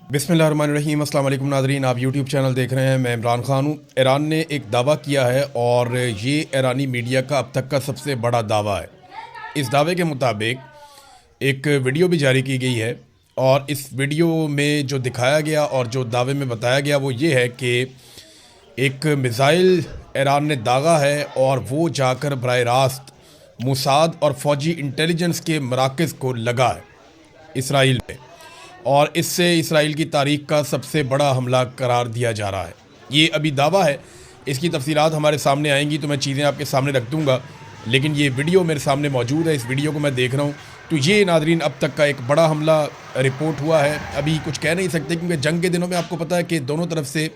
बिस्मिल्लाहिर्रहमानिर्रहीम। अस्सलाम वालेकुम नाज़रीन, आप यूट्यूब चैनल देख रहे हैं। मैं इमरान ख़ान हूँ। ईरान ने एक दावा किया है और ये ईरानी मीडिया का अब तक का सबसे बड़ा दावा है। इस दावे के मुताबिक एक वीडियो भी जारी की गई है और इस वीडियो में जो दिखाया गया और जो दावे में बताया गया वो ये है कि एक मिसाइल ईरान ने दागा है और वो जाकर बराह रास्त मोसाद और फ़ौजी इंटेलिजेंस के मराकज़ को लगा है इसराइल में, और इससे इसराइल की तारीख़ का सबसे बड़ा हमला करार दिया जा रहा है। ये अभी दावा है, इसकी तफसीलात हमारे सामने आएंगी तो मैं चीज़ें आपके सामने रख दूँगा, लेकिन ये वीडियो मेरे सामने मौजूद है। इस वीडियो को मैं देख रहा हूँ तो ये नाज़रीन अब तक का एक बड़ा हमला रिपोर्ट हुआ है। अभी कुछ कह नहीं सकते क्योंकि जंग के दिनों में आपको पता है कि दोनों तरफ से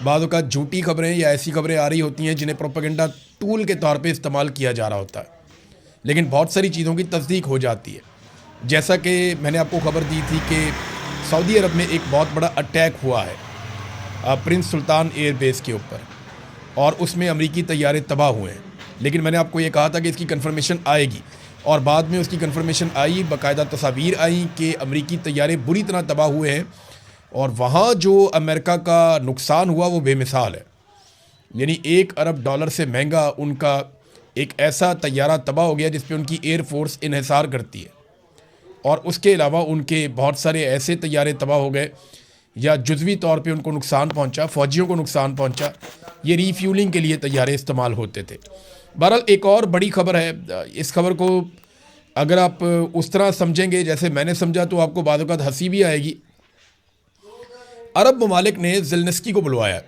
बाज़ औक़ात झूठी खबरें या ऐसी खबरें आ रही होती हैं जिन्हें प्रोपेगेंडा टूल के तौर पे इस्तेमाल किया जा रहा होता है, लेकिन बहुत सारी चीज़ों की तस्दीक हो जाती है। जैसा कि मैंने आपको खबर दी थी कि सऊदी अरब में एक बहुत बड़ा अटैक हुआ है प्रिंस सुल्तान एयर बेस के ऊपर, और उसमें अमरीकी तैयारे तबाह हुए हैं। लेकिन मैंने आपको ये कहा था कि इसकी कन्फर्मेशन आएगी, और बाद में उसकी कन्फर्मेशन आई, बाकायदा तस्वीर आई कि अमरीकी तैयारे बुरी तरह तबाह हुए हैं और वहाँ जो अमेरिका का नुकसान हुआ वो बेमिसाल है। यानी $1 अरब से महंगा उनका एक ऐसा तैयारा तबाह हो गया जिस पे उनकी एयर फोर्स इन्हिसार करती है, और उसके अलावा उनके बहुत सारे ऐसे तैयारे तबाह हो गए या जुज़वी तौर पे उनको नुकसान पहुंचा, फ़ौजियों को नुकसान पहुंचा। ये रीफ्यूलिंग के लिए तैयारे इस्तेमाल होते थे। बहरहाल एक और बड़ी खबर है, इस खबर को अगर आप उस तरह समझेंगे जैसे मैंने समझा तो आपको बाद वक़्त हंसी भी आएगी। अरब ममालिक ने ज़ेलेंस्की को बुलवाया।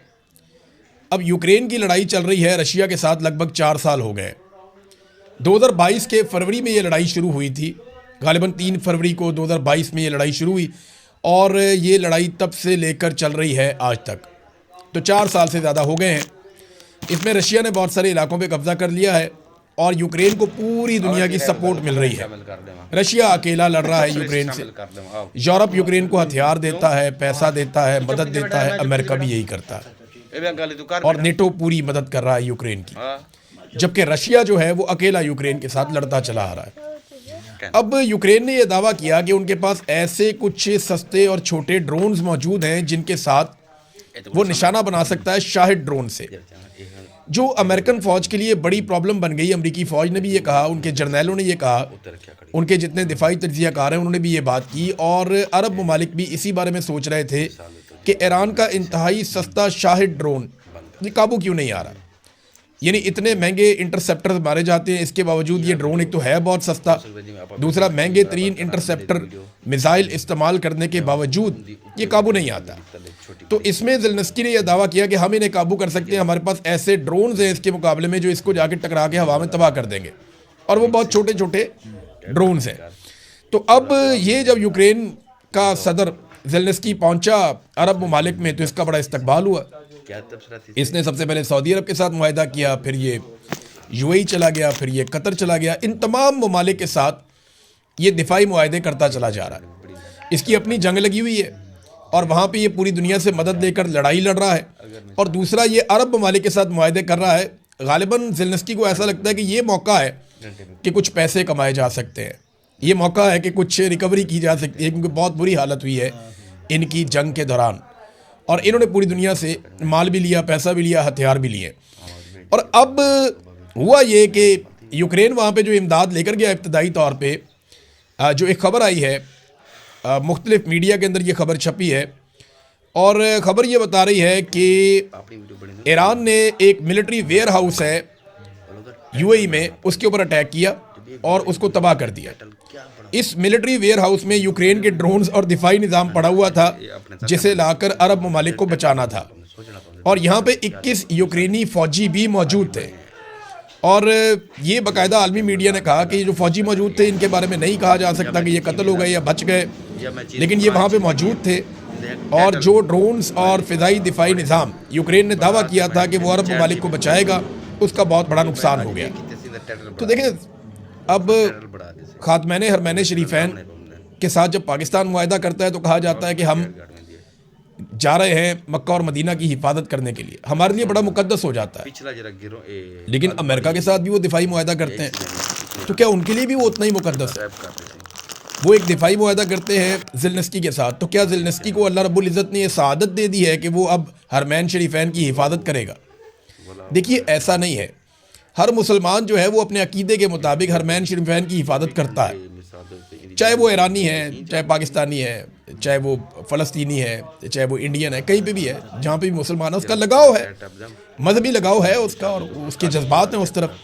अब यूक्रेन की लड़ाई चल रही है रशिया के साथ, लगभग 4 साल हो गए। 2022 के फरवरी में ये लड़ाई शुरू हुई थी, गालिबन 3 फरवरी को 2022 में ये लड़ाई शुरू हुई, और ये लड़ाई तब से लेकर चल रही है आज तक, तो 4 साल से ज़्यादा हो गए हैं। इसमें रशिया ने बहुत सारे इलाकों पे कब्ज़ा कर लिया है और यूक्रेन को पूरी दुनिया की सपोर्ट मिल रही है। रशिया अकेला लड़ रहा है यूक्रेन से। यूरोप यूक्रेन को हथियार देता है, पैसा देता है, मदद देता है, अमेरिका भी यही करता है, और नेटो पूरी मदद कर रहा है यूक्रेन की, जबकि रशिया जो है वो अकेला यूक्रेन के साथ लड़ता चला आ रहा है। अब यूक्रेन ने यह दावा किया कि उनके पास ऐसे कुछ सस्ते और छोटे ड्रोन्स मौजूद हैं जिनके साथ वो निशाना बना सकता है शाहिद ड्रोन से, जो अमेरिकन फ़ौज के लिए बड़ी प्रॉब्लम बन गई। अमेरिकी फ़ौज ने भी ये कहा, उनके जर्नैलों ने ये कहा, उनके जितने दिफाई तज्ज़ियाकार हैं उन्होंने भी ये बात की, और अरब ममालिक भी इसी बारे में सोच रहे थे कि ईरान का इंतहाई सस्ता शाहिद ड्रोन ये काबू क्यों नहीं आ रहा। यानी इतने महंगे इंटरसेप्टर मारे जाते हैं, इसके बावजूद ये ड्रोन एक तो है बहुत सस्ता, दूसरा महंगे तरीन इंटरसेप्टर मिसाइल इस्तेमाल करने के बावजूद ये काबू नहीं आता। तो इसमें ज़ेलेंस्की ने यह दावा किया कि हम इन्हें काबू कर सकते हैं, हमारे पास ऐसे ड्रोन्स हैं इसके मुकाबले में जो इसको जाके टकरा के हवा में तबाह कर देंगे, और वो बहुत छोटे छोटे ड्रोन्स हैं। तो अब ये जब यूक्रेन का सदर ज़ेलेंस्की पहुंचा अरब ममालिक में तो इसका बड़ा इस्तकबाल हुआ। इसने सबसे पहले सऊदी अरब के साथ मुआहदा किया, फिर ये यूएई चला गया, फिर ये कतर चला गया। इन तमाम ममालिक के साथ ये दिफाई मुआहदे करता चला जा रहा है। इसकी अपनी जंग लगी हुई है और वहाँ पे ये पूरी दुनिया से मदद लेकर लड़ाई लड़ रहा है, और दूसरा ये अरब ममालिक के साथ मुआहदे कर रहा है। गालिबन ज़ेलेंस्की को ऐसा लगता है कि ये मौका है कि कुछ पैसे कमाए जा सकते हैं, ये मौका है कि कुछ रिकवरी की जा सकती है, क्योंकि बहुत बुरी हालत हुई है इनकी जंग के दौरान, और इन्होंने पूरी दुनिया से माल भी लिया, पैसा भी लिया, हथियार भी लिए। और अब हुआ ये कि यूक्रेन वहाँ पे जो इमदाद लेकर गया इब्तदाई तौर पे, जो एक खबर आई है मुख्तलिफ मीडिया के अंदर ये खबर छपी है, और ख़बर ये बता रही है कि ईरान ने एक मिलिट्री वेयर हाउस है यूएई में, उसके ऊपर अटैक किया और उसको तबाह कर दिया। इस मिलिट्री वेयर हाउस में यूक्रेन के ड्रोन्स और दिफाई निज़ाम पड़ा हुआ था जिसे लाकर अरब ममालिक को बचाना था, और यहाँ पे 21 यूक्रेनी फ़ौजी भी मौजूद थे। और ये बाकायदा आलमी मीडिया ने कहा कि ये जो फ़ौजी मौजूद थे इनके बारे में नहीं कहा जा सकता कि ये कत्ल हो गए या बच गए, लेकिन ये वहाँ पे मौजूद थे। और जो ड्रोन्स और फ़िज़ाई दिफाई निज़ाम यूक्रेन ने दावा किया था कि वो अरब ममालिक को बचाएगा, उसका बहुत बड़ा नुकसान हो गया। तो देखें, अब ख़ातमैन हरमैन शरीफैन के साथ जब पाकिस्तान मुआहदा करता है तो कहा जाता है कि हम जा रहे हैं मक्का और मदीना की हिफाजत करने के लिए, हमारे लिए बड़ा मुकद्दस हो जाता है। लेकिन अमेरिका के साथ भी वो दिफाई मुआहदा करते हैं, तो क्या उनके लिए भी वो उतना ही मुकद्दस है? वो एक दिफाई मुआहदा करते हैं ज़ेलेंस्की के साथ। तो क्या ज़ेलेंस्की को अल्लाह रब्बुल इज़्ज़त ने ये सआदत दे दी है कि वो अब हरमैन शरीफैन की हिफाजत करेगा? देखिए, ऐसा नहीं है। हर मुसलमान जो है वो अपने अकीदे के मुताबिक हरमैन शरीफैन की हिफाजत करता है, चाहे वो ईरानी है, चाहे पाकिस्तानी है, चाहे वो फ़लस्तीनी है, चाहे वो इंडियन है, कहीं पे भी है, जहाँ पे भी मुसलमान है उसका लगाव है, मजहबी लगाव है उसका, और उसके जज्बात हैं उस तरफ।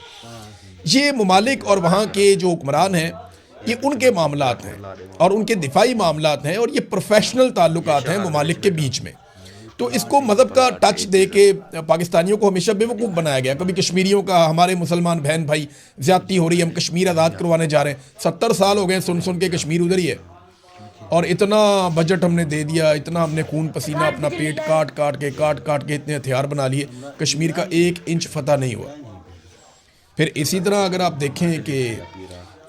ये ममालिक और वहाँ के जो हुक्मरान हैं, ये उनके मामलात हैं और उनके दिफाई मामलात हैं, और ये प्रोफेशनल ताल्लुकात हैं ममालिक के बीच में। तो इसको मज़हब का टच दे के पाकिस्तानियों को हमेशा बेवकूफ़ बनाया गया। कभी कश्मीरियों का, हमारे मुसलमान बहन भाई ज़्यादती हो रही है, हम कश्मीर आज़ाद करवाने जा रहे हैं। 70 साल हो गए सुन सुन के कश्मीर उधर ही है, और इतना बजट हमने दे दिया, इतना हमने खून पसीना अपना पेट काट काट के इतने हथियार बना लिए, कश्मीर का 1 इंच फतह नहीं हुआ। फिर इसी तरह अगर आप देखें कि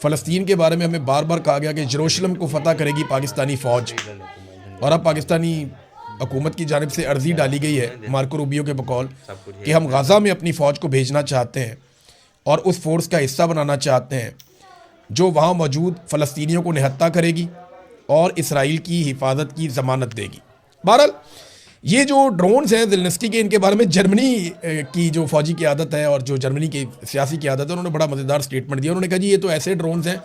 फ़लस्तीन के बारे में हमें बार बार कहा गया कि यरूशलेम को फ़तह करेगी पाकिस्तानी फ़ौज, और अब पाकिस्तानी हुकूमत की जानिब से अर्जी डाली गई है मार्को रूबियो के बकौल कि हम गाज़ा में अपनी फ़ौज को भेजना चाहते हैं और उस फोर्स का हिस्सा बनाना चाहते हैं जो वहाँ मौजूद फ़लस्तीनियों को निहत्ता करेगी और इसराइल की हिफाजत की ज़मानत देगी। बहरहाल ये जो ड्रोन्स हैं ज़ेलेंस्की के, इनके बारे में जर्मनी की जो फ़ौजी क़यादत है और जो जर्मनी की सियासी क़यादत है, उन्होंने बड़ा मज़ेदार स्टेटमेंट दिया। उन्होंने कहा जी ये तो ऐसे ड्रोन्स हैं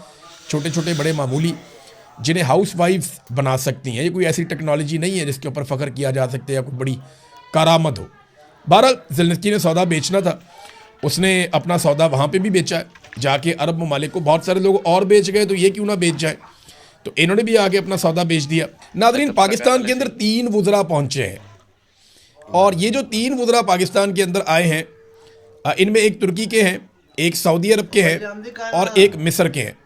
छोटे छोटे बड़े मामूली, जिन्हें हाउस वाइफ्स बना सकती हैं, ये कोई ऐसी टेक्नोलॉजी नहीं है जिसके ऊपर फ़ख्र किया जा सकता है या कोई बड़ी करामत हो। बहरहाल ज़ेलेंस्की ने सौदा बेचना था, उसने अपना सौदा वहाँ पे भी बेचा है, जाके अरब ममालिक को। बहुत सारे लोग और बेच गए, तो ये क्यों ना बेच जाए, तो इन्होंने भी आके अपना सौदा बेच दिया। नाज़रीन, पाकिस्तान के अंदर 3 वुज़रा पहुँचे हैं, और ये जो 3 वुज़रा पाकिस्तान के अंदर आए हैं, इनमें एक तुर्की के हैं, एक सऊदी अरब के हैं और एक मिस्र के हैं।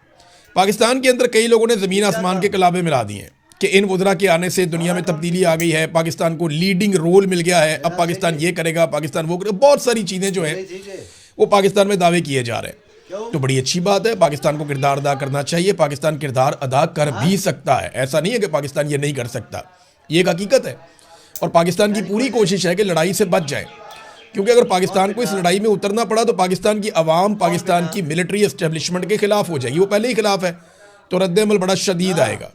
पाकिस्तान के अंदर कई लोगों ने ज़मीन आसमान के कलाबे मिला दिए हैं कि इन वुज़रा के आने से दुनिया में तब्दीली आ गई है, पाकिस्तान को लीडिंग रोल मिल गया है, अब पाकिस्तान ये करेगा, पाकिस्तान वो करेगा, बहुत सारी चीज़ें जो हैं वो पाकिस्तान में दावे किए जा रहे हैं। तो बड़ी अच्छी बात है, पाकिस्तान को किरदार अदा करना चाहिए, पाकिस्तान किरदार अदा कर भी सकता है, ऐसा नहीं है कि पाकिस्तान ये नहीं कर सकता, ये एक हकीकत है। और पाकिस्तान की पूरी कोशिश है कि लड़ाई से बच जाए, क्योंकि अगर पाकिस्तान को इस लड़ाई में उतरना पड़ा तो पाकिस्तान की आवाम पाकिस्तान की मिलिट्री एस्टेब्लिशमेंट के खिलाफ हो जाएगी, वो पहले ही खिलाफ है, तो रद्द-ए-अमल बड़ा शदीद आएगा।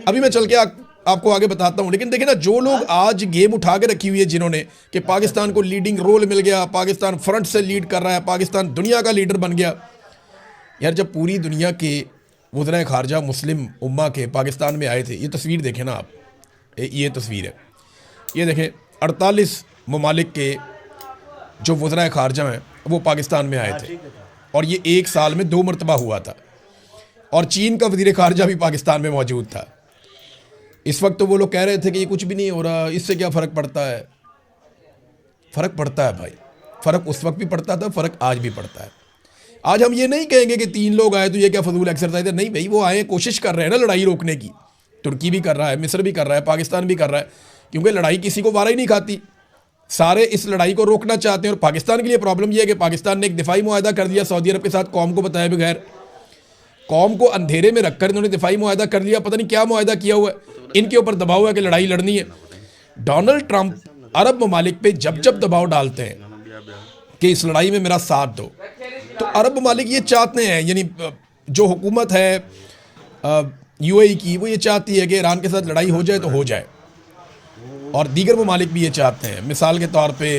अभी मैं चल के आपको आगे बताता हूँ, लेकिन देखिए ना, जो लोग आज गेम उठा के रखी हुई है जिन्होंने, कि पाकिस्तान को लीडिंग रोल मिल गया, पाकिस्तान फ्रंट से लीड कर रहा है, पाकिस्तान दुनिया का लीडर बन गया। यार, जब पूरी दुनिया के वज़राए खारजा मुस्लिम उम्मा के पाकिस्तान में आए थे, ये तस्वीर देखें ना आप, ये तस्वीर है, ये देखें, 48 ममालिक के जो वज़राए खारजा हैं वो पाकिस्तान में आए थे, और ये 1 साल में 2 मरतबा हुआ था, और चीन का वज़ीर खारजा भी पाकिस्तान में मौजूद था। इस वक्त तो वो लोग कह रहे थे कि ये कुछ भी नहीं हो रहा, इससे क्या फ़र्क पड़ता है। फ़र्क पड़ता है भाई, फ़र्क उस वक्त भी पड़ता था, फ़र्क आज भी पड़ता है। आज हम ये नहीं कहेंगे कि 3 लोग आए तो ये क्या फजूल एक्सरसाइज है, नहीं भाई, वो आए, कोशिश कर रहे हैं ना लड़ाई रोकने की। तुर्की भी कर रहा है, मिस्र भी कर रहा है, पाकिस्तान भी कर रहा है, क्योंकि लड़ाई किसी को वारा ही नहीं खाती, सारे इस लड़ाई को रोकना चाहते हैं। और पाकिस्तान के लिए प्रॉब्लम यह है कि पाकिस्तान ने एक दिफाई मुआहदा कर दिया सऊदी अरब के साथ, कौम को बताए बगैर, कौम को अंधेरे में रखकर इन्होंने दिफाई मुआहदा कर लिया। पता नहीं क्या मुआहदा किया हुआ है, इनके ऊपर दबाव है कि लड़ाई लड़नी है। डोनाल्ड ट्रंप अरब ममालिक पे जब जब दबाव डालते हैं कि इस लड़ाई में मेरा साथ दो, तो अरब ममालिक ये चाहते हैं, यानी जो हुकूमत है यूएई की, वो ये चाहती है कि ईरान के साथ लड़ाई हो जाए तो हो जाए, और दीगर ममालिक भी ये चाहते हैं। मिसाल के तौर पे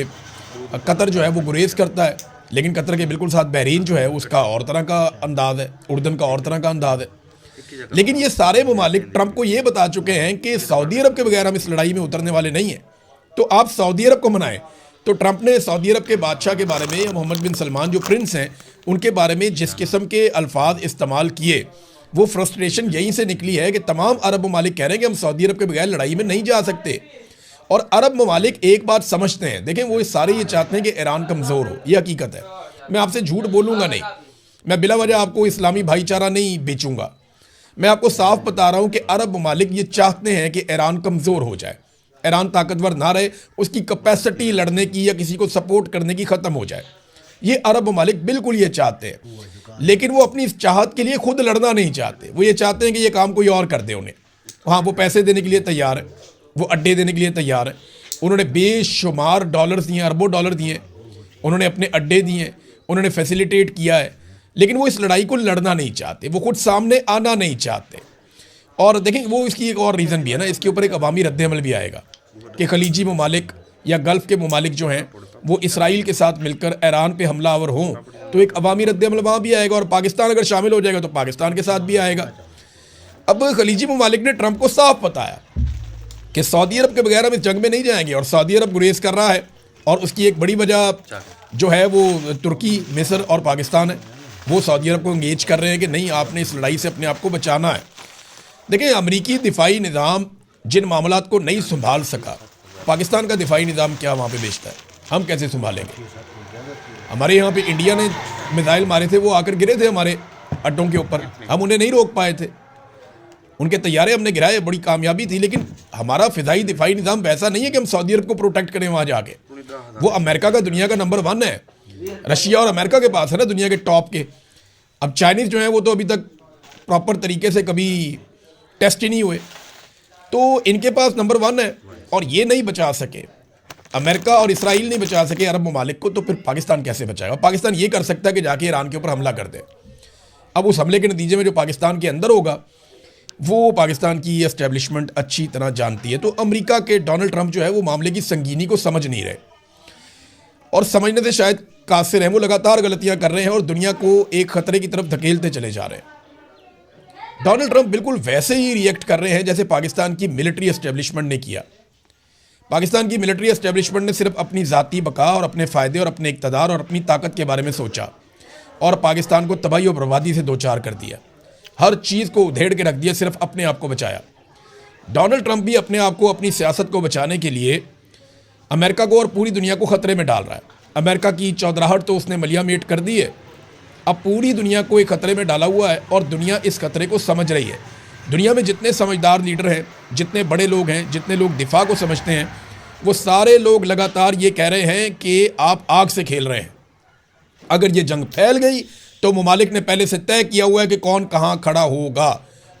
कतर जो है वो गुरेज करता है, लेकिन कतर के बिल्कुल साथ बहरीन जो है उसका और तरह का अंदाज़ है, उर्दन का और तरह का अंदाज़ है। लेकिन ये सारे ममालिक ट्रंप को ये बता चुके हैं कि सऊदी अरब के बगैर हम इस लड़ाई में उतरने वाले नहीं हैं, तो आप सऊदी अरब को मनाएं। तो ट्रंप ने सऊदी अरब के बादशाह के बारे में, मोहम्मद बिन सलमान जो प्रिंस हैं, उनके बारे में जिस किस्म के अल्फाज इस्तेमाल किए, वो फ्रस्ट्रेशन यहीं से निकली है कि तमाम अरब ममालिक कह रहे हैं कि हम सऊदी अरब के बगैर लड़ाई में नहीं जा सकते। और अरब ममालिक एक बात समझते हैं, देखें, वो सारे ये चाहते हैं कि ईरान कमज़ोर हो, ये हकीकत है। मैं आपसे झूठ बोलूँगा नहीं, मैं बिला वजह आपको इस्लामी भाईचारा नहीं बेचूंगा, मैं आपको साफ बता रहा हूँ कि अरब ममालिक ये चाहते हैं कि ईरान कमज़ोर हो जाए, ईरान ताकतवर ना रहे, उसकी कैपेसिटी लड़ने की या किसी को सपोर्ट करने की ख़त्म हो जाए। ये अरब ममालिक बिल्कुल ये चाहते हैं, लेकिन वो अपनी इस चाहत के लिए खुद लड़ना नहीं चाहते। वो ये चाहते हैं कि ये काम कोई और कर दे उन्हें। हाँ, वो पैसे देने के लिए तैयार है, वो अड्डे देने के लिए तैयार है, उन्होंने बेशुमार डॉलर्स दिए, अरबों डॉलर दिए, उन्होंने अपने अड्डे दिए, उन्होंने फैसिलिटेट किया है, लेकिन वो इस लड़ाई को लड़ना नहीं चाहते, वो खुद सामने आना नहीं चाहते। और देखें वो इसकी एक और रीज़न भी है ना, इसके ऊपर एक अवामी रद्द-ए-अमल भी आएगा कि खलीजी ममालिक या गल्फ़ के ममालिक जो हैं वो इसराइल के साथ मिलकर ईरान पे हमलावर हों, तो एक अवामी रद्द-ए-अमल वहाँ भी आएगा, और पाकिस्तान अगर शामिल हो जाएगा तो पाकिस्तान के साथ भी आएगा। अब खलीजी ममालिक ने ट्रंप को साफ बताया कि सऊदी अरब के बगैर हम इस जंग में नहीं जाएंगे, और सऊदी अरब गुरेज कर रहा है, और उसकी एक बड़ी वजह जो है वो तुर्की, मिस्र और पाकिस्तान है। वो सऊदी अरब को इंगेज कर रहे हैं कि नहीं, आपने इस लड़ाई से अपने आप को बचाना है। देखिए, अमरीकी दिफाई निज़ाम जिन मामलात को नहीं संभाल सका, पाकिस्तान का दिफाई निज़ाम क्या वहाँ पे बेचता है, हम कैसे संभालेंगे? हमारे यहाँ पे इंडिया ने मिसाइल मारे थे, वो आकर गिरे थे हमारे अड्डों के ऊपर, हम उन्हें नहीं रोक पाए थे, उनके तैयारे हमने गिराए, बड़ी कामयाबी थी। लेकिन हमारा फ़िज़ाई दिफाई निज़ाम वैसा नहीं है कि हम सऊदी अरब को प्रोटेक्ट करें वहाँ जाके। वो अमेरिका का दुनिया का नंबर 1 है, रशिया और अमेरिका के पास है ना दुनिया के टॉप के। अब चाइनीज़ जो है वो तो अभी तक प्रॉपर तरीके से कभी टेस्ट ही नहीं हुए, तो इनके पास नंबर 1 है, और ये नहीं बचा सके, अमेरिका और इसराइल नहीं बचा सके अरब ममालिक को, तो फिर पाकिस्तान कैसे बचाएगा? पाकिस्तान ये कर सकता है कि जाके ईरान के ऊपर हमला कर दे। अब उस हमले के नतीजे में जो पाकिस्तान के अंदर होगा वो पाकिस्तान की एस्टेब्लिशमेंट अच्छी तरह जानती है। तो अमेरिका के डोनाल्ड ट्रंप जो है वो मामले की संगीनी को समझ नहीं रहे, और समझने से शायद कासिर हैं, वो लगातार गलतियां कर रहे हैं और दुनिया को एक खतरे की तरफ धकेलते चले जा रहे हैं। डोनाल्ड ट्रंप बिल्कुल वैसे ही रिएक्ट कर रहे हैं जैसे पाकिस्तान की मिलिट्री एस्टेब्लिशमेंट ने किया। पाकिस्तान की मिलिट्री एस्टेब्लिशमेंट ने सिर्फ अपनी ज़ाती बका और अपने फ़ायदे और अपने इक़्तिदार और अपनी ताकत के बारे में सोचा, और पाकिस्तान को तबाही और बर्बादी से दो चार कर दिया, हर चीज़ को उधेड़ के रख दिया, सिर्फ अपने आप को बचाया। डोनाल्ड ट्रंप भी अपने आप को, अपनी सियासत को बचाने के लिए अमेरिका को और पूरी दुनिया को ख़तरे में डाल रहा है। अमेरिका की चौधराहट तो उसने मलियामेट कर दी है, अब पूरी दुनिया को एक खतरे में डाला हुआ है, और दुनिया इस खतरे को समझ रही है। दुनिया में जितने समझदार लीडर हैं, जितने बड़े लोग हैं, जितने लोग दिफा को समझते हैं, वो सारे लोग लगातार ये कह रहे हैं कि आप आग से खेल रहे हैं। अगर ये जंग फैल गई तो ममालिक ने पहले से तय किया हुआ है कि कौन कहाँ खड़ा होगा,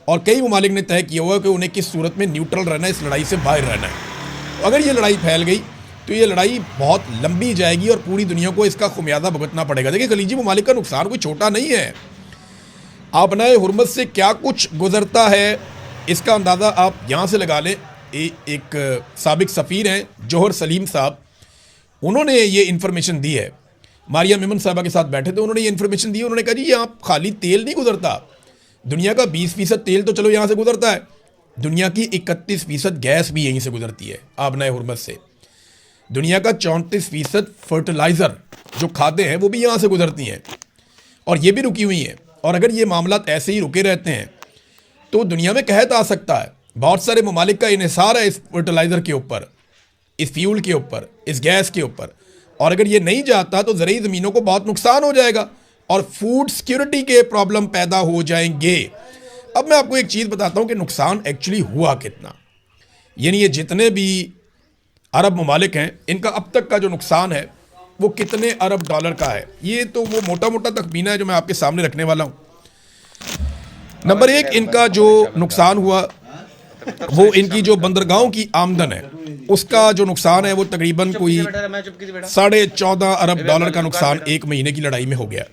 और कई ममालिक ने तय किया हुआ है कि उन्हें किस सूरत में न्यूट्रल रहना है, इस लड़ाई से बाहर रहना है। तो अगर ये लड़ाई फैल गई तो ये लड़ाई बहुत लंबी जाएगी और पूरी दुनिया को इसका खुमियाजा भुगतना पड़ेगा। देखिए, खलीजी ममालिक का नुकसान कोई छोटा नहीं है। आपनाए हुर्मत से क्या कुछ गुजरता है इसका अंदाज़ा आप यहाँ से लगा लें। एक साबिक सफ़ीर हैं जोहर सलीम साहब, उन्होंने ये इन्फॉर्मेशन दी है। मारिया मेमन साहबा के साथ बैठे थे, उन्होंने ये इन्फॉर्मेशन दी। उन्होंने कहा जी यहाँ खाली तेल नहीं गुजरता, दुनिया का 20% तेल तो चलो यहाँ से गुजरता है, दुनिया की 31% गैस भी यहीं से गुजरती है आबनाए हुर्मत से। दुनिया का 34% फर्टिलाइज़र जो खाद्य हैं वो भी यहाँ से गुजरती हैं, और ये भी रुकी हुई हैं। और अगर ये मामला ऐसे ही रुके रहते हैं तो दुनिया में कहत आ सकता है। बहुत सारे ममालिक का इन्हिसार है इस फर्टिलाइज़र के ऊपर, इस फ्यूल के ऊपर, इस गैस के ऊपर, और अगर ये नहीं जाता तो ज़रूरी ज़मीनों को बहुत नुकसान हो जाएगा और फूड सिक्योरिटी के प्रॉब्लम पैदा हो जाएंगे। अब मैं आपको एक चीज़ बताता हूँ कि नुकसान एक्चुअली हुआ कितना, यानी ये जितने भी अरब ममालिक हैं इनका अब तक का जो नुकसान है वो कितने अरब डॉलर का है। ये तो वो मोटा मोटा तखमीना है जो मैं आपके सामने रखने वाला हूँ। नंबर 1, इनका जो नुकसान हुआ वो इनकी जो बंदरगाहों की आमदन है उसका जो नुकसान है वो तकरीबन कोई 14.5 अरब डॉलर का नुकसान एक महीने की लड़ाई में हो गया।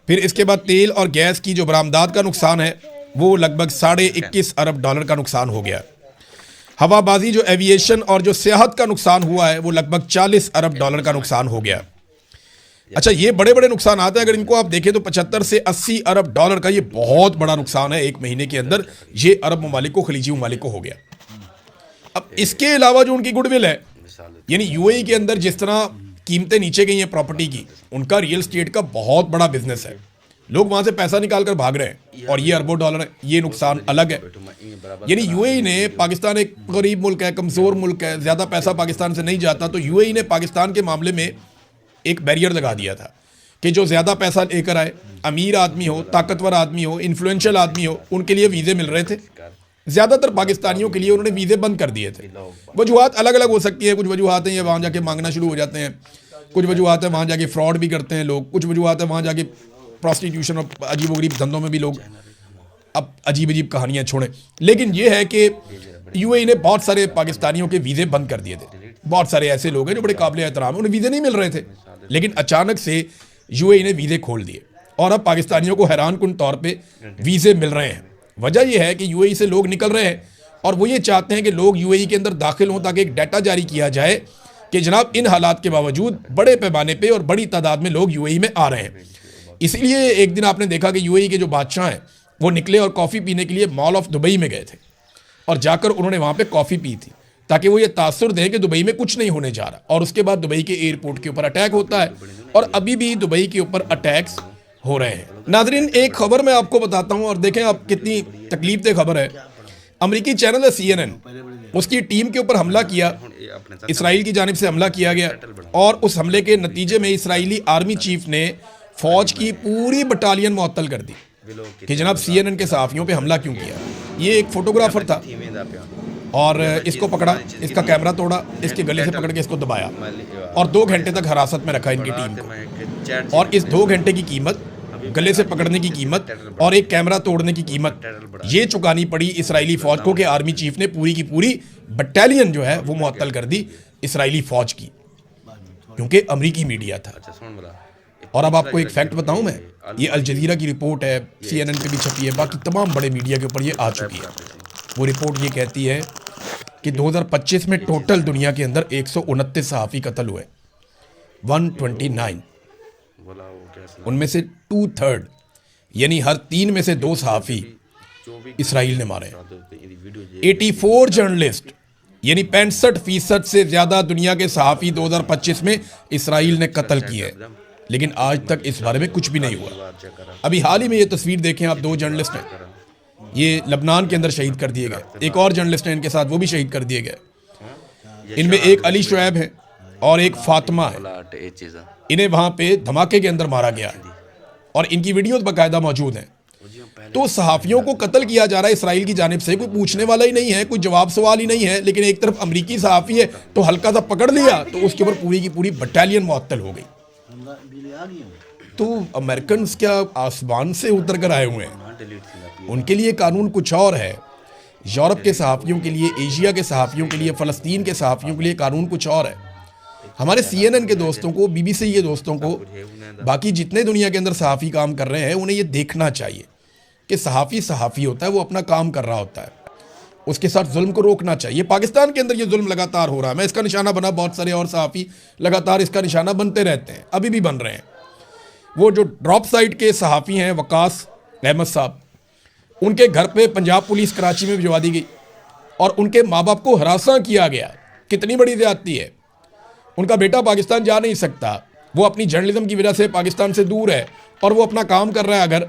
फिर इसके बाद तेल और गैस की जो बरामदात का नुकसान है वो लगभग 21.5 अरब डॉलर का नुकसान हो गया। हवाबाजी जो एविएशन और जो सियाहत का नुकसान हुआ है वो लगभग 40 अरब डॉलर का नुकसान हो गया। अच्छा, ये बड़े बड़े नुकसान आते हैं, अगर इनको आप देखें तो 75 से 80 अरब डॉलर का ये बहुत बड़ा नुकसान है एक महीने के अंदर, ये अरब ममालिक को, खलीजी ममालिक को हो गया। अब इसके अलावा जो उनकी गुडविल है, यानी यूएई के अंदर जिस तरह कीमतें नीचे गई हैं प्रॉपर्टी की, उनका रियल स्टेट का बहुत बड़ा बिजनेस है, लोग वहाँ से पैसा निकाल कर भाग रहे हैं और ये अरबों डॉलर है, ये नुकसान अलग है। यानी यूएई ने, पाकिस्तान एक गरीब मुल्क है, कमज़ोर मुल्क है, ज़्यादा पैसा पाकिस्तान से नहीं जाता, तो यूएई ने पाकिस्तान के मामले में एक बैरियर लगा दिया था कि जो ज़्यादा पैसा लेकर आए, अमीर आदमी हो, ताकतवर आदमी हो, इन्फ्लुएंशियल आदमी हो, उनके लिए वीज़े मिल रहे थे। ज़्यादातर पाकिस्तानियों के लिए उन्होंने वीज़े बंद कर दिए थे। वजूहात अलग अलग हो सकती है, कुछ वजूहात हैं ये वहाँ जाके मांगना शुरू हो जाते हैं, कुछ वजूहात हैं वहाँ जाके फ्रॉड भी करते हैं लोग, कुछ वजूहात हैं वहाँ जाके प्रॉस्टिट्यूशन और अजीबोगरीब धंधों में भी लोग अब अजीब अजीब कहानियाँ छोड़ें। लेकिन ये है कि यूएई ने बहुत सारे पाकिस्तानियों के वीज़े बंद कर दिए थे। बहुत सारे ऐसे लोग हैं जो बड़े काबिल एहतराम हैं, उन्हें वीज़े नहीं मिल रहे थे, लेकिन अचानक से यूएई ने वीज़े खोल दिए और अब पाकिस्तानियों को हैरानकुन तौर पे वीज़े मिल रहे हैं। वजह यह है कि यूएई से लोग निकल रहे हैं और वो ये चाहते हैं कि लोग यूएई के अंदर दाखिल हों ताकि एक डाटा जारी किया जाए कि जनाब इन हालात के बावजूद बड़े पैमाने पे और बड़ी तादाद में लोग यूएई में आ रहे हैं। इसलिए एक दिन आपने देखा कि यूएई के जो बादशाह हैं वो निकले और कॉफ़ी पीने के लिए मॉल ऑफ दुबई में गए थे और जाकर उन्होंने वहाँ पे कॉफ़ी पी थी ताकि वो ये तासुर दें कि दुबई में कुछ नहीं होने जा रहा। और उसके बाद दुबई के एयरपोर्ट के ऊपर अटैक होता है और अभी भी दुबई के ऊपर अटैक्स हो रहे हैं। नाजरीन, एक खबर मैं आपको बताता हूँ और देखें आप कितनी तकलीफदेह खबर है। अमेरिकी चैनल है CNN, उसकी टीम के ऊपर हमला किया, इसराइल की जानिब से हमला किया गया और उस हमले के नतीजे में इसराइली आर्मी चीफ ने फौज की पूरी बटालियन मुअत्तल कर दी कि जनाब CNN के सहाफ़ियों पे हमला क्यों किया। ये एक फोटोग्राफर था और इसको पकड़ा, इसका कैमरा तोड़ा, इसके गले से पकड़ के इसको दबाया और 2 घंटे तक हिरासत में रखा इनकी टीम को। और इस 2 घंटे की कीमत, गले से पकड़ने की कीमत और एक कैमरा तोड़ने की कीमत, ये चुकानी पड़ी इसराइली फौज को कि आर्मी चीफ ने पूरी की पूरी बटालियन जो है वो मुअत्तल कर दी इसराइली फौज की, क्योंकि अमरीकी मीडिया था। और अब आपको एक फैक्ट बताऊं मैं, ये अल जजीरा की रिपोर्ट है, CNN पे भी छपी है, बाकी तमाम बड़े मीडिया के ऊपर ये आ चुकी है। वो रिपोर्ट ये कहती है कि 2025 में टोटल दुनिया के अंदर 129 सहाफ़ी कत्ल हुए, 129, उनमें से 2/3 यानी हर 3 में से 2 सहाफ़ी इसराइल ने मारे। 84 जर्नलिस्ट यानी 65% से ज़्यादा दुनिया के सहाफ़ी 2025 में इसराइल ने कत्ल किए, लेकिन आज तक इस बारे में कुछ भी नहीं हुआ। अभी हाल ही में ये तस्वीर देखें आप, 2 जर्नलिस्ट हैं, ये लबनान के अंदर शहीद कर दिए गए। एक और जर्नलिस्ट हैं इनके साथ, वो भी शहीद कर दिए गए। इनमें एक अली शुएब है और एक फातिमा है। इन्हें वहाँ पे धमाके के अंदर मारा गया है और इनकी वीडियोस बाकायदा मौजूद हैं। तो सहाफ़ियों को कत्ल किया जा रहा है इसराइल की जानिब से, कोई पूछने वाला ही नहीं है, कोई जवाब सवाल ही नहीं है। लेकिन एक तरफ अमरीकी सहाफ़ी है तो हल्का सा पकड़ लिया तो उसके ऊपर पूरी की पूरी बटालियन मुअत्तल हो गई। तो अमेरिकन क्या आसमान से उतर कर आए हुए हैं? उनके लिए कानून कुछ और है। यूरोप के सहाफ़ियों के लिए, एशिया के सहाफ़ियों के लिए, फ़लस्तीन के सहाफ़ियों के लिए कानून कुछ और है। हमारे CNN के दोस्तों को, BBC के दोस्तों को, बाकी जितने दुनिया के अंदर सहाफ़ी काम कर रहे हैं, उन्हें ये देखना चाहिए कि सहाफ़ी होता है, वो अपना काम कर रहा होता है, उसके साथ जुल्म को रोकना चाहिए। पाकिस्तान के अंदर ये जुल्म लगातार हो रहा है, मैं इसका निशाना बना, बहुत सारे और सहाफ़ी लगातार इसका निशाना बनते रहते हैं, अभी भी बन रहे हैं। वो जो ड्रॉप साइट के सहाफ़ी हैं वकास अहमद साहब, उनके घर पे पंजाब पुलिस कराची में भिजवा दी गई और उनके माँ बाप को हरासा किया गया। कितनी बड़ी ज़्यादती है। उनका बेटा पाकिस्तान जा नहीं सकता, वो अपनी जर्नलिज्म की वजह से पाकिस्तान से दूर है और वो अपना काम कर रहा है अगर,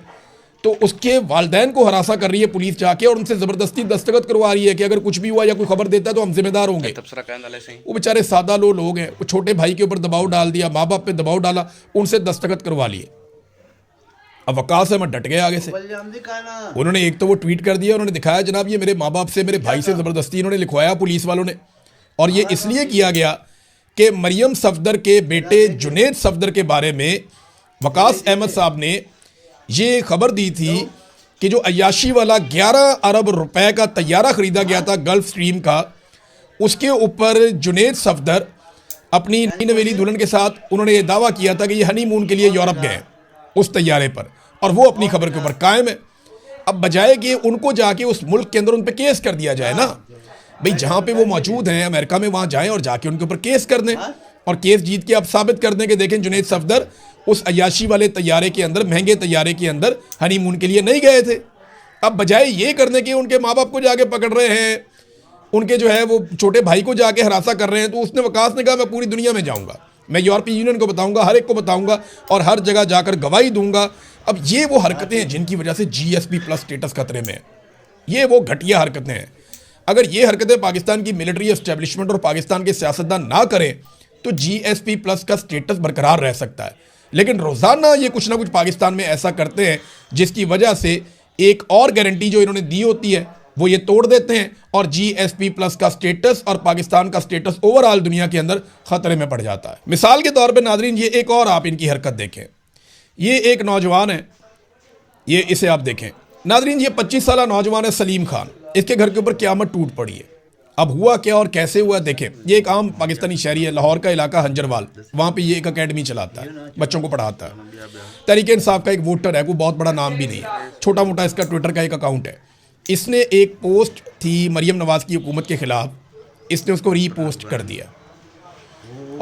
तो उसके वालिदैन को हरासा कर रही है पुलिस जाके और उनसे ज़बरदस्ती दस्तखत करवा रही है कि अगर कुछ भी हुआ या कोई खबर देता है तो हम जिम्मेदार होंगे। वो बेचारे सादा लोग हैं, वो छोटे भाई के ऊपर दबाव डाल दिया, माँ बाप पे दबाव डाला, उनसे दस्तखत करवा लिए। अब वकास अहमद डट गए आगे से, उन्होंने एक तो वो ट्वीट कर दिया, उन्होंने दिखाया जनाब ये मेरे माँ बाप से, मेरे भाई से ज़बरदस्ती इन्होंने लिखवाया पुलिस वालों ने। और ये इसलिए किया गया कि मरियम सफदर के बेटे जुनेद सफदर के बारे में वकास अहमद साहब ने ये खबर दी थी कि जो अय्याशी वाला 11 अरब रुपए का तैयारा खरीदा गया था गल्फ स्ट्रीम का, उसके ऊपर जुनेद सफदर अपनी नई नवेली दुल्हन के साथ उन्होंने ये दावा किया था कि ये हनीमून के लिए यूरोप गए उस तैयारे पर, और वो अपनी खबर के ऊपर कायम है। अब बजाय कि उनको जाके उस मुल्क के अंदर उन पर केस कर दिया जाए ना, भाई जहाँ पे वो मौजूद हैं अमेरिका में, वहाँ जाएं और जाके उनके ऊपर केस कर दें और केस जीत के आप साबित कर दें कि देखें जुनेद सफदर उस अय्याशी वाले तैयारे के अंदर, महंगे तैयारे के अंदर हनीमून के लिए नहीं गए थे। अब बजाय ये करने के उनके माँ बाप को जाके पकड़ रहे हैं, उनके जो है वो छोटे भाई को जाके हरासा कर रहे हैं। तो उसने वकास ने कहा मैं पूरी दुनिया में जाऊँगा, मैं यूरोपीय यूनियन को बताऊँगा, हर एक को बताऊँगा और हर जगह जाकर गवाही दूंगा। अब ये वो हरकतें हैं जिनकी वजह से GSP+ स्टेटस खतरे में है। ये वो घटिया हरकतें हैं। अगर ये हरकतें पाकिस्तान की मिलिट्री एस्टेब्लिशमेंट और पाकिस्तान के सियासतदान ना करें तो GSP+ का स्टेटस बरकरार रह सकता है। लेकिन रोज़ाना ये कुछ ना कुछ पाकिस्तान में ऐसा करते हैं जिसकी वजह से एक और गारंटी जो इन्होंने दी होती है वो ये तोड़ देते हैं और GSP+ का स्टेटस और पाकिस्तान का स्टेटस ओवरऑल दुनिया के अंदर खतरे में पड़ जाता है। मिसाल के तौर पे नाजरीन, ये एक और आप इनकी हरकत देखें। ये एक नौजवान है, ये इसे आप देखें नाजरीन, ये 25 साल नौजवान है सलीम खान। इसके घर के ऊपर क़यामत टूट पड़ी है। अब हुआ क्या और कैसे हुआ देखें। ये एक आम पाकिस्तानी शहरी है, लाहौर का इलाका हंजरवाल, वहाँ पे ये एक अकेडमी चलाता है, बच्चों को पढ़ाता है। तहरीक इंसाफ का एक वोटर है, कोई बहुत बड़ा नाम भी नहीं है, छोटा मोटा इसका ट्विटर का एक अकाउंट है। इसने एक पोस्ट थी मरियम नवाज़ की हुकूमत के ख़िलाफ़, इसने उसको रीपोस्ट कर दिया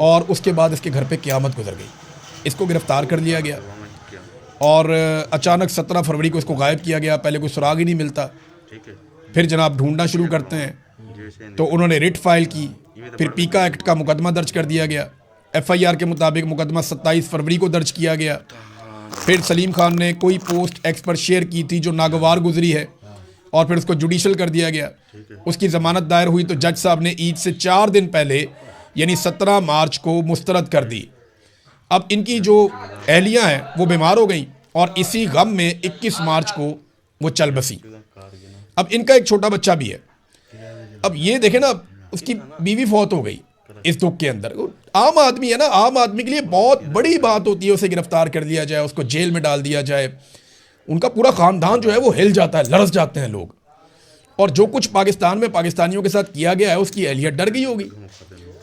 और उसके बाद इसके घर पे क़यामत गुजर गई। इसको गिरफ़्तार कर लिया गया और अचानक 17 फरवरी को इसको गायब किया गया। पहले कोई सुराग ही नहीं मिलता, फिर जनाब ढूंढना शुरू करते हैं तो उन्होंने रिट फाइल की, फिर पीका एक्ट का मुकदमा दर्ज कर दिया गया। FIR के मुताबिक मुकदमा 27 फरवरी को दर्ज किया गया। फिर सलीम खान ने कोई पोस्ट एक्स पर शेयर की थी जो नागवार गुजरी है और फिर उसको जुडिशल कर दिया गया। उसकी ज़मानत दायर हुई तो जज साहब ने ईद से 4 दिन पहले यानी 17 मार्च को मुस्तरद कर दी। अब इनकी जो अहलियाँ हैं वो बीमार हो गई और इसी गम में 21 मार्च को वो चल बसी। अब इनका एक छोटा बच्चा भी है। अब ये देखें ना, उसकी बीवी फौत हो गई इस दुख के अंदर। आम आदमी है ना, आम आदमी के लिए बहुत बड़ी बात होती है उसे गिरफ्तार कर लिया जाए, उसको जेल में डाल दिया जाए। उनका पूरा ख़ानदान जो है वो हिल जाता है, लरस जाते हैं लोग। और जो कुछ पाकिस्तान में पाकिस्तानियों के साथ किया गया है उसकी अहलियत डर गई होगी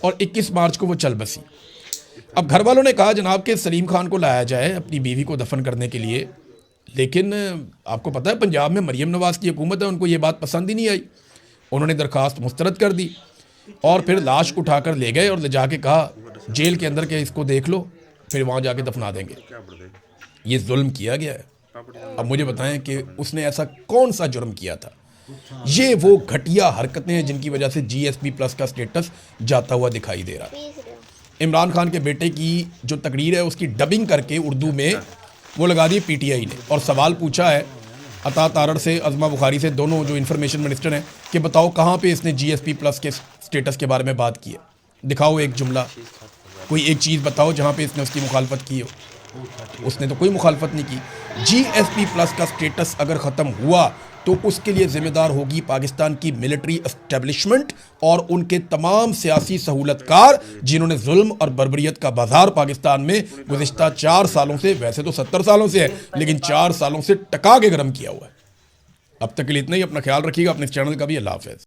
और 21 मार्च को वो चल बसी। अब घर वालों ने कहा जनाब कि सलीम खान को लाया जाए अपनी बीवी को दफन करने के लिए, लेकिन आपको पता है पंजाब में मरियम नवाज़ की हुकूमत है, उनको ये बात पसंद ही नहीं आई। उन्होंने दरख्वास्त मुस्तरद कर दी और फिर लाश उठाकर ले गए और ले जाके कहा जेल के अंदर के इसको देख लो, फिर वहाँ जाके दफना देंगे। ये जुल्म किया गया है। अब मुझे बताएं कि उसने ऐसा कौन सा जुर्म किया था। ये वो घटिया हरकतें हैं जिनकी वजह से GSP+ का स्टेटस जाता हुआ दिखाई दे रहा है। इमरान खान के बेटे की जो तकरीर है उसकी डबिंग करके उर्दू में वो लगा दी PTI ने और सवाल पूछा है अता तारड़ से, अज़मा बुखारी से, दोनों जो इन्फॉर्मेशन मिनिस्टर हैं, कि बताओ कहाँ पे इसने GSP+ के स्टेटस के बारे में बात की है। दिखाओ एक जुमला, कोई एक चीज़ बताओ जहाँ पे इसने उसकी मुखालफत की हो। उसने तो कोई मुखालफत नहीं की। GSP+ का स्टेटस अगर ख़त्म हुआ तो उसके लिए ज़िम्मेदार होगी पाकिस्तान की मिलिट्री एस्टेब्लिशमेंट और उनके तमाम सियासी सहूलतकार जिन्होंने जुल्म और बर्बरियत का बाजार पाकिस्तान में गुज़िश्ता 4 सालों से, वैसे तो 70 सालों से है, लेकिन 4 सालों से टका के गर्म किया हुआ है। अब तक के लिए इतना ही। अपना ख्याल रखिएगा, अपने चैनल का भी। अल्लाह हाफ़िज़।